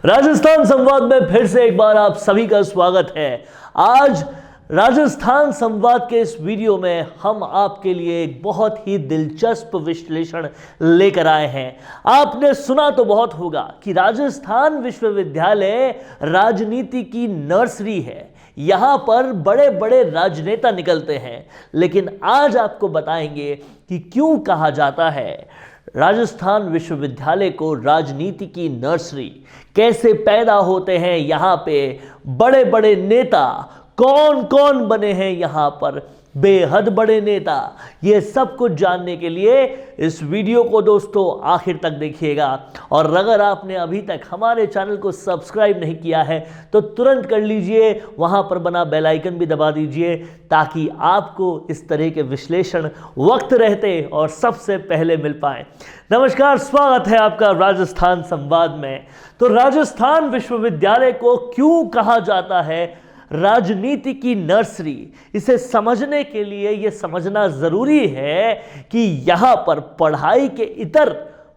राजस्थान संवाद में फिर से एक बार आप सभी का स्वागत है। आज राजस्थान संवाद के इस वीडियो में हम आपके लिए एक बहुत ही दिलचस्प विश्लेषण लेकर आए हैं। आपने सुना तो बहुत होगा कि राजस्थान विश्वविद्यालय राजनीति की नर्सरी है। यहाँ पर बड़े बड़े राजनेता निकलते हैं, लेकिन आज आपको बताएंगे कि क्यों कहा जाता है राजस्थान विश्वविद्यालय को राजनीति की नर्सरी। कैसे पैदा होते हैं यहाँ पे बड़े बड़े नेता, कौन कौन बने हैं यहाँ पर बेहद बड़े नेता। ये सब कुछ जानने के लिए इस वीडियो को दोस्तों आखिर तक देखिएगा। और अगर आपने अभी तक हमारे चैनल को सब्सक्राइब नहीं किया है तो तुरंत कर लीजिए, वहां पर बना बेल आइकन भी दबा दीजिए ताकि आपको इस तरह के विश्लेषण वक्त रहते और सबसे पहले मिल पाए। नमस्कार, स्वागत है आपका राजस्थान संवाद में। तो राजस्थान विश्वविद्यालय को क्यों कहा जाता है राजनीति की नर्सरी, इसे समझने के लिए यह समझना जरूरी है कि यहां पर पढ़ाई के इतर,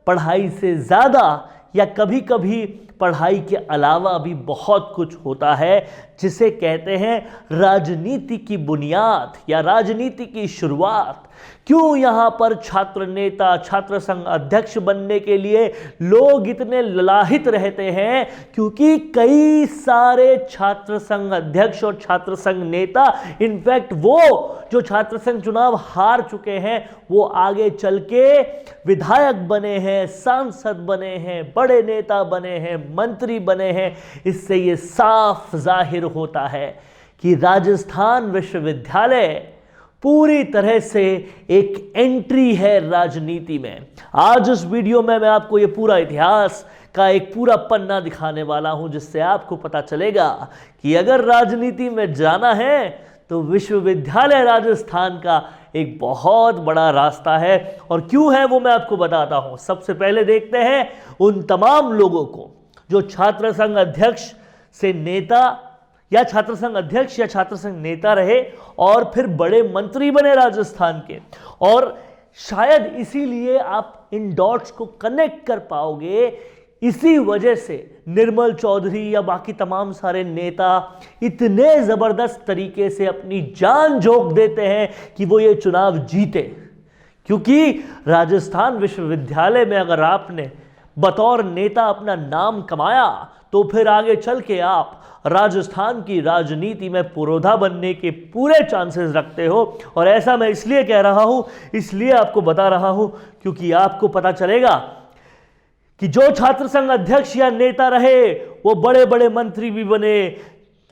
पढ़ाई से ज्यादा या कभी कभी पढ़ाई के अलावा भी बहुत कुछ होता है, जिसे कहते हैं राजनीति की बुनियाद या राजनीति की शुरुआत। क्यों यहाँ पर छात्र नेता, छात्र संघ अध्यक्ष बनने के लिए लोग इतने ललाहित रहते हैं? क्योंकि कई सारे छात्र संघ अध्यक्ष और छात्र संघ नेता, इनफैक्ट वो जो छात्र संघ चुनाव हार चुके हैं, वो आगे चल के विधायक बने हैं, सांसद बने हैं, बड़े नेता बने हैं, मंत्री बने हैं। इससे ये साफ जाहिर होता है कि राजस्थान विश्वविद्यालय पूरी तरह से एक एंट्री है राजनीति में। आज इस वीडियो में मैं आपको ये पूरा इतिहास का एक पूरा पन्ना दिखाने वाला हूं, जिससे आपको पता चलेगा कि अगर राजनीति में जाना है तो विश्वविद्यालय राजस्थान का एक बहुत बड़ा रास्ता है। और क्यों है वो मैं आपको बताता हूं। सबसे पहले देखते हैं उन तमाम लोगों को जो छात्र संघ अध्यक्ष से नेता या छात्र संघ अध्यक्ष या छात्र संघ नेता रहे और फिर बड़े मंत्री बने राजस्थान के। और शायद इसीलिए आप इन डॉट्स को कनेक्ट कर पाओगे। इसी वजह से निर्मल चौधरी या बाकी तमाम सारे नेता इतने जबरदस्त तरीके से अपनी जान झोंक देते हैं कि वो ये चुनाव जीते। क्योंकि राजस्थान विश्वविद्यालय में अगर आपने बतौर नेता अपना नाम कमाया तो फिर आगे चल के आप राजस्थान की राजनीति में पुरोधा बनने के पूरे चांसेस रखते हो। और ऐसा मैं इसलिए कह रहा हूं, इसलिए आपको बता रहा हूं, क्योंकि आपको पता चलेगा कि जो छात्र संघ अध्यक्ष या नेता रहे वो बड़े बड़े मंत्री भी बने।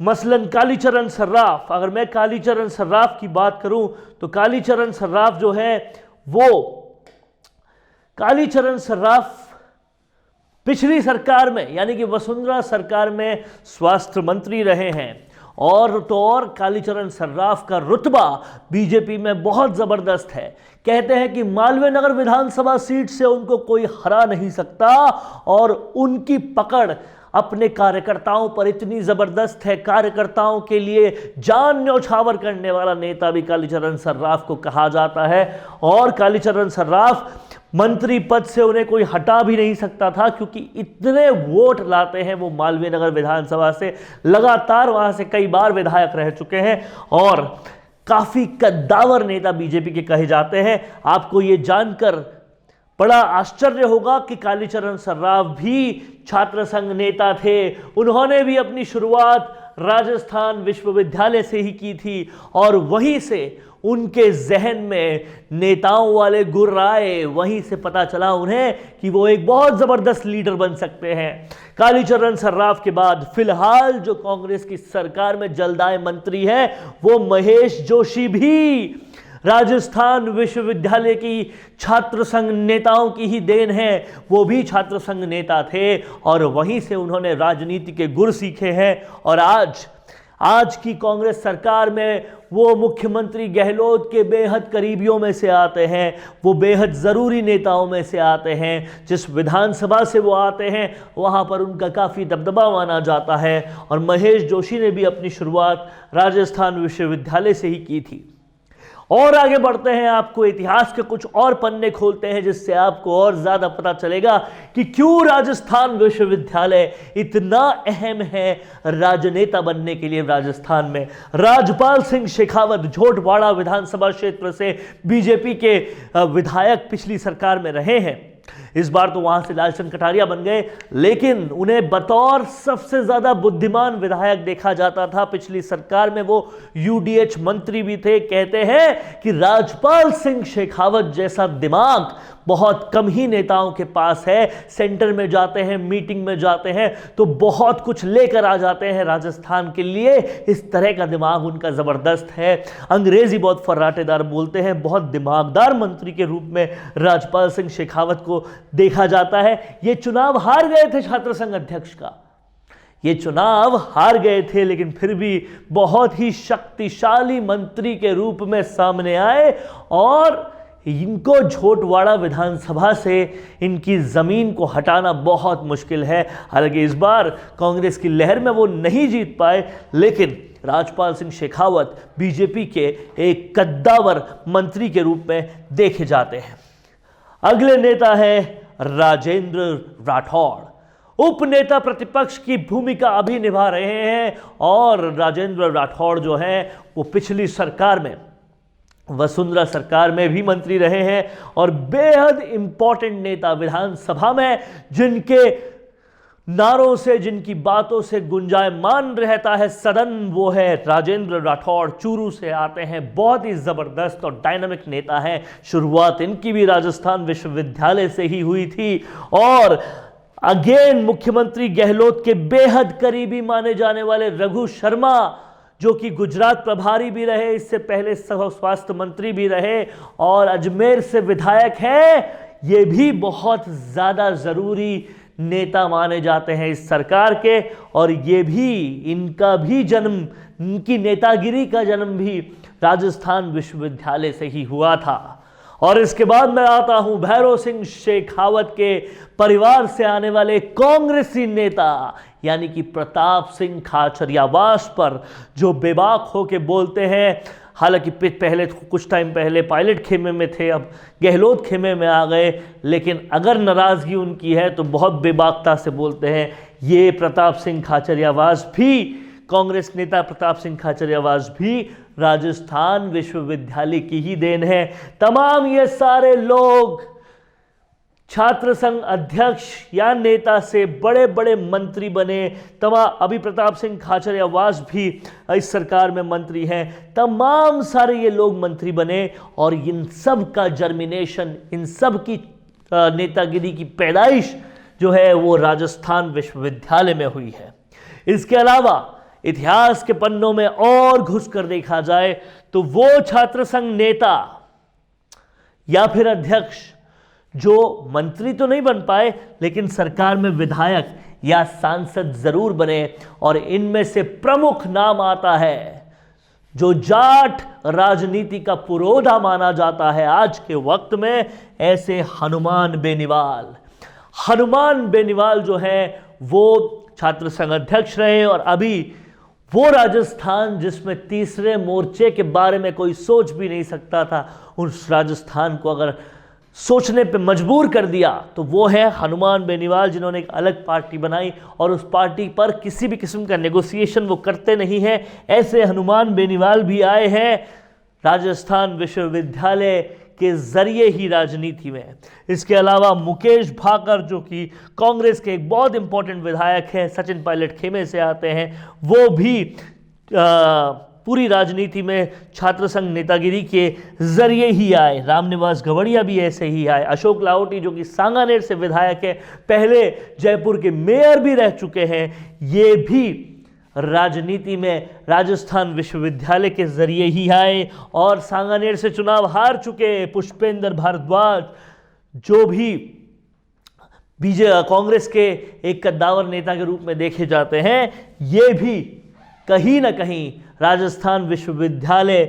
मसलन कालीचरण सर्राफ, अगर मैं कालीचरण सर्राफ की बात करूं तो कालीचरण सर्राफ जो है वो कालीचरण सर्राफ पिछली सरकार में यानी कि वसुंधरा सरकार में स्वास्थ्य मंत्री रहे हैं। और तो और कालीचरण सर्राफ का रुतबा बीजेपी में बहुत जबरदस्त है। कहते हैं कि मालवीय नगर विधानसभा सीट से उनको कोई हरा नहीं सकता। और उनकी पकड़ अपने कार्यकर्ताओं पर इतनी जबरदस्त है, कार्यकर्ताओं के लिए जान न्यौछावर करने वाला नेता भी कालीचरण सर्राफ को कहा जाता है। और कालीचरण सर्राफ मंत्री पद से उन्हें कोई हटा भी नहीं सकता था, क्योंकि इतने वोट लाते हैं वो मालवीय नगर विधानसभा से। लगातार वहां से कई बार विधायक रह चुके हैं और काफी कद्दावर नेता बीजेपी के कहे जाते हैं। आपको ये जानकर बड़ा आश्चर्य होगा कि कालीचरण सर्राफ भी छात्र संघ नेता थे। उन्होंने भी अपनी शुरुआत राजस्थान विश्वविद्यालय से ही की थी और वहीं से उनके जहन में नेताओं वाले गुर्र आए। वहीं से पता चला उन्हें कि वो एक बहुत जबरदस्त लीडर बन सकते हैं। कालीचरण सर्राफ के बाद फिलहाल जो कांग्रेस की सरकार में जलदाय मंत्री है वो महेश जोशी भी राजस्थान विश्वविद्यालय की छात्र संघ नेताओं की ही देन है। वो भी छात्र संघ नेता थे और वहीं से उन्होंने राजनीति के गुर सीखे हैं। और आज की कांग्रेस सरकार में वो मुख्यमंत्री गहलोत के बेहद करीबियों में से आते हैं, वो बेहद ज़रूरी नेताओं में से आते हैं। जिस विधानसभा से वो आते हैं वहाँ पर उनका काफ़ी दबदबा माना जाता है। और महेश जोशी ने भी अपनी शुरुआत राजस्थान विश्वविद्यालय से ही की थी। और आगे बढ़ते हैं, आपको इतिहास के कुछ और पन्ने खोलते हैं जिससे आपको और ज्यादा पता चलेगा कि क्यों राजस्थान विश्वविद्यालय इतना अहम है राजनेता बनने के लिए। राजस्थान में राजपाल सिंह शेखावत झोटवाड़ा विधानसभा क्षेत्र से बीजेपी के विधायक पिछली सरकार में रहे हैं। इस बार तो वहां से लालचंद कटारिया बन गए, लेकिन उन्हें बतौर सबसे ज्यादा बुद्धिमान विधायक देखा जाता था। पिछली सरकार में वो यूडीएच मंत्री भी थे। कहते हैं कि राजपाल सिंह शेखावत जैसा दिमाग बहुत कम ही नेताओं के पास है। सेंटर में जाते हैं, मीटिंग में जाते हैं तो बहुत कुछ लेकर आ जाते हैं राजस्थान के लिए। इस तरह का दिमाग उनका जबरदस्त है। अंग्रेजी बहुत फर्राटेदार बोलते हैं। बहुत दिमागदार मंत्री के रूप में राजपाल सिंह शेखावत को देखा जाता है। ये चुनाव हार गए थे छात्र संघ अध्यक्ष का, ये चुनाव हार गए थे, लेकिन फिर भी बहुत ही शक्तिशाली मंत्री के रूप में सामने आए और इनको झोटवाड़ा विधानसभा से इनकी जमीन को हटाना बहुत मुश्किल है। हालांकि इस बार कांग्रेस की लहर में वो नहीं जीत पाए, लेकिन राजपाल सिंह शेखावत बीजेपी के एक कद्दावर मंत्री के रूप में देखे जाते हैं। अगले नेता है राजेंद्र राठौड़। उपनेता प्रतिपक्ष की भूमिका अभी निभा रहे हैं और राजेंद्र राठौड़ जो हैं वो पिछली सरकार में, वसुंधरा सरकार में भी मंत्री रहे हैं और बेहद इंपॉर्टेंट नेता विधानसभा में, जिनके नारों से, जिनकी बातों से गुंजायमान रहता है सदन, वो है राजेंद्र राठौड़। चूरू से आते हैं, बहुत ही जबरदस्त और डायनामिक नेता हैं। शुरुआत इनकी भी राजस्थान विश्वविद्यालय से ही हुई थी और अगेन मुख्यमंत्री गहलोत के बेहद करीबी माने जाने वाले रघु शर्मा, जो कि गुजरात प्रभारी भी रहे, इससे पहले स्वास्थ्य मंत्री भी रहे और अजमेर से विधायक हैं, ये भी बहुत ज़्यादा ज़रूरी नेता माने जाते हैं इस सरकार के। और ये भी, इनका भी जन्म, इनकी नेतागिरी का जन्म भी राजस्थान विश्वविद्यालय से ही हुआ था। और इसके बाद मैं आता हूं भैरव सिंह शेखावत के परिवार से आने वाले कांग्रेसी नेता यानी कि प्रताप सिंह खाचरियावास पर, जो बेबाक होके बोलते हैं। हालांकि पहले कुछ टाइम पहले पायलट खेमे में थे, अब गहलोत खेमे में आ गए, लेकिन अगर नाराजगी उनकी है तो बहुत बेबाकता से बोलते हैं। ये प्रताप सिंह खाचरियावास भी, कांग्रेस नेता प्रताप सिंह खाचरियावास भी राजस्थान विश्वविद्यालय की ही देन है। तमाम ये सारे लोग छात्र संघ अध्यक्ष या नेता से बड़े बड़े मंत्री बने। अभी प्रताप सिंह खाचरियावास भी इस सरकार में मंत्री हैं। तमाम सारे ये लोग मंत्री बने और इन सब का जर्मिनेशन, इन सब की नेतागिरी की पैदाइश जो है वो राजस्थान विश्वविद्यालय में हुई है। इसके अलावा इतिहास के पन्नों में और घुसकर देखा जाए तो वो छात्र संघ नेता या फिर अध्यक्ष जो मंत्री तो नहीं बन पाए, लेकिन सरकार में विधायक या सांसद जरूर बने। और इनमें से प्रमुख नाम आता है जो जाट राजनीति का पुरोधा माना जाता है आज के वक्त में, ऐसे हनुमान बेनीवाल। हनुमान बेनीवाल जो है वो छात्र संघ अध्यक्ष रहे और अभी वो राजस्थान जिसमें तीसरे मोर्चे के बारे में कोई सोच भी नहीं सकता था, उस राजस्थान को अगर सोचने पे मजबूर कर दिया तो वो है हनुमान बेनीवाल, जिन्होंने एक अलग पार्टी बनाई और उस पार्टी पर किसी भी किस्म का नेगोशिएशन वो करते नहीं है। ऐसे हनुमान बेनीवाल भी आए हैं राजस्थान विश्वविद्यालय के जरिए ही राजनीति में। इसके अलावा मुकेश भाकर जो कि कांग्रेस के एक बहुत इंपॉर्टेंट विधायक हैं, सचिन पायलट खेमे से आते हैं, वो भी पूरी राजनीति में छात्र संघ नेतागिरी के जरिए ही आए। रामनिवास गवड़िया भी ऐसे ही आए। अशोक लाहोटी जो कि सांगानेर से विधायक है, पहले जयपुर के मेयर भी रह चुके हैं, ये भी राजनीति में राजस्थान विश्वविद्यालय के जरिए ही आए। और सांगानेर से चुनाव हार चुके पुष्पेंद्र भारद्वाज जो भी कांग्रेस के एक कद्दावर नेता के रूप में देखे जाते हैं, ये भी कहीं ना कहीं राजस्थान विश्वविद्यालय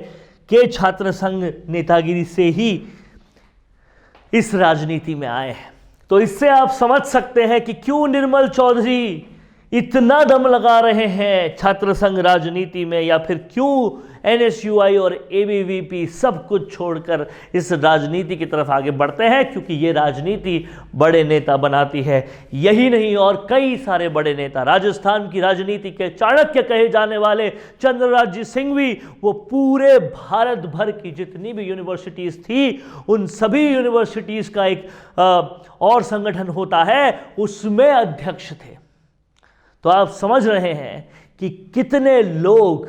के छात्र संघ नेतागिरी से ही इस राजनीति में आए हैं। तो इससे आप समझ सकते हैं कि क्यों निर्मल चौधरी इतना दम लगा रहे हैं छात्र संघ राजनीति में, या फिर क्यों एनएसयूआई और एबीवीपी सब कुछ छोड़कर इस राजनीति की तरफ आगे बढ़ते हैं? क्योंकि ये राजनीति बड़े नेता बनाती है। यही नहीं और कई सारे बड़े नेता, राजस्थान की राजनीति के चाणक्य कहे जाने वाले चंद्रराज सिंह भी, वो पूरे भारत भर की जितनी भी यूनिवर्सिटीज थी उन सभी यूनिवर्सिटीज का एक और संगठन होता है, उसमें अध्यक्ष थे। तो आप समझ रहे हैं कि कितने लोग,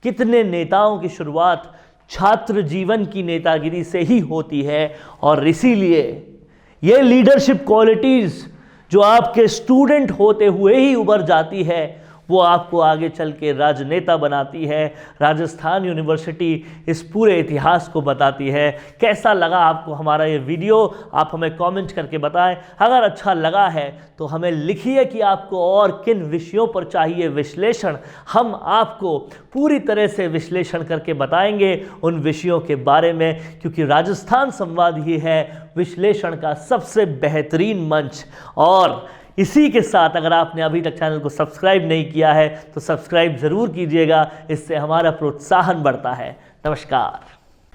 कितने नेताओं की शुरुआत छात्र जीवन की नेतागिरी से ही होती है। और इसीलिए ये लीडरशिप क्वालिटीज जो आपके स्टूडेंट होते हुए ही उभर जाती है, वो आपको आगे चल के राजनेता बनाती है। राजस्थान यूनिवर्सिटी इस पूरे इतिहास को बताती है। कैसा लगा आपको हमारा ये वीडियो? आप हमें कमेंट करके बताएं। अगर अच्छा लगा है तो हमें लिखिए कि आपको और किन विषयों पर चाहिए विश्लेषण। हम आपको पूरी तरह से विश्लेषण करके बताएंगे उन विषयों के बारे में, क्योंकि राजस्थान संवाद ही है विश्लेषण का सबसे बेहतरीन मंच। और इसी के साथ अगर आपने अभी तक चैनल को सब्सक्राइब नहीं किया है तो सब्सक्राइब जरूर कीजिएगा, इससे हमारा प्रोत्साहन बढ़ता है। नमस्कार।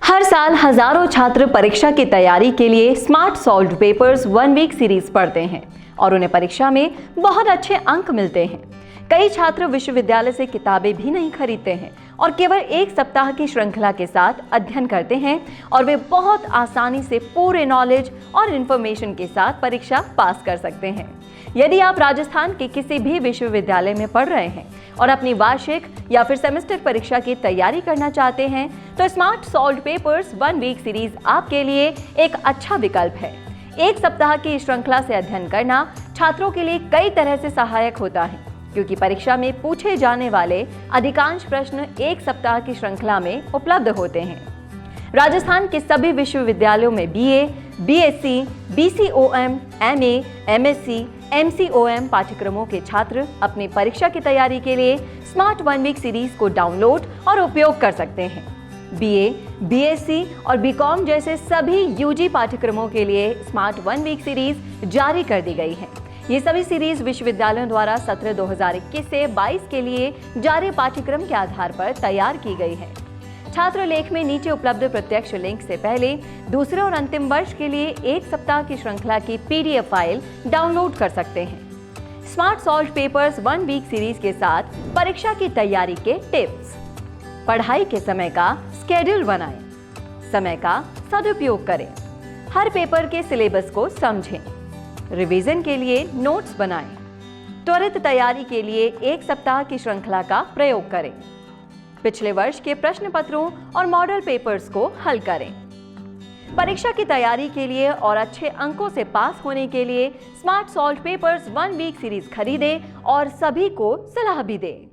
हर साल हजारों छात्र परीक्षा की तैयारी के लिए smart solved papers 1 week series पढ़ते हैं और उन्हें परीक्षा में बहुत अच्छे अंक मिलते हैं। कई छात्र विश्वविद्यालय से किताबें भी नहीं खरीदते हैं और केवल 1 सप्ताह की श्रृंखला के साथ अध्ययन करते हैं और वे बहुत आसानी से पूरे नॉलेज और इन्फॉर्मेशन के साथ परीक्षा पास कर सकते हैं। यदि आप राजस्थान के किसी भी विश्वविद्यालय में पढ़ रहे हैं और अपनी वार्षिक या फिर सेमेस्टर परीक्षा की तैयारी करना चाहते हैं तो smart solved papers 1 week series आपके लिए एक अच्छा विकल्प है। 1 सप्ताह की श्रृंखला से अध्ययन करना छात्रों के लिए कई तरह से सहायक होता है, क्योंकि परीक्षा में पूछे जाने वाले अधिकांश प्रश्न 1 सप्ताह की श्रृंखला में उपलब्ध होते हैं। राजस्थान के सभी विश्वविद्यालयों में बीए, बीएससी, बीसीओएम, एमए, एमएससी, एमसीओएम पाठ्यक्रमों के छात्र अपनी परीक्षा की तैयारी के लिए स्मार्ट 1 वीक सीरीज को डाउनलोड और उपयोग कर सकते हैं। बीए, बीएससी और बीकॉम जैसे सभी यूजी पाठ्यक्रमों के लिए स्मार्ट 1 वीक सीरीज जारी कर दी गई है। ये सभी सीरीज विश्वविद्यालयों द्वारा सत्र 2021 से 22 के लिए जारी पाठ्यक्रम के आधार पर तैयार की गई है। छात्र लेख में नीचे उपलब्ध प्रत्यक्ष लिंक से पहले दूसरे और अंतिम वर्ष के लिए 1 सप्ताह की श्रृंखला की पीडीएफ फाइल डाउनलोड कर सकते हैं। Smart solved papers 1 week series के साथ परीक्षा की तैयारी के टिप्स। पढ़ाई के समय का स्केड्यूल बनाएं, समय का सदुपयोग करें, हर पेपर के सिलेबस को समझें, रिवीजन के लिए नोट्स बनाएं, त्वरित तैयारी के लिए 1 सप्ताह की श्रृंखला का प्रयोग करें, पिछले वर्ष के प्रश्न पत्रों और मॉडल पेपर्स को हल करें। परीक्षा की तैयारी के लिए और अच्छे अंकों से पास होने के लिए smart solved papers 1 week series खरीदें और सभी को सलाह भी दें।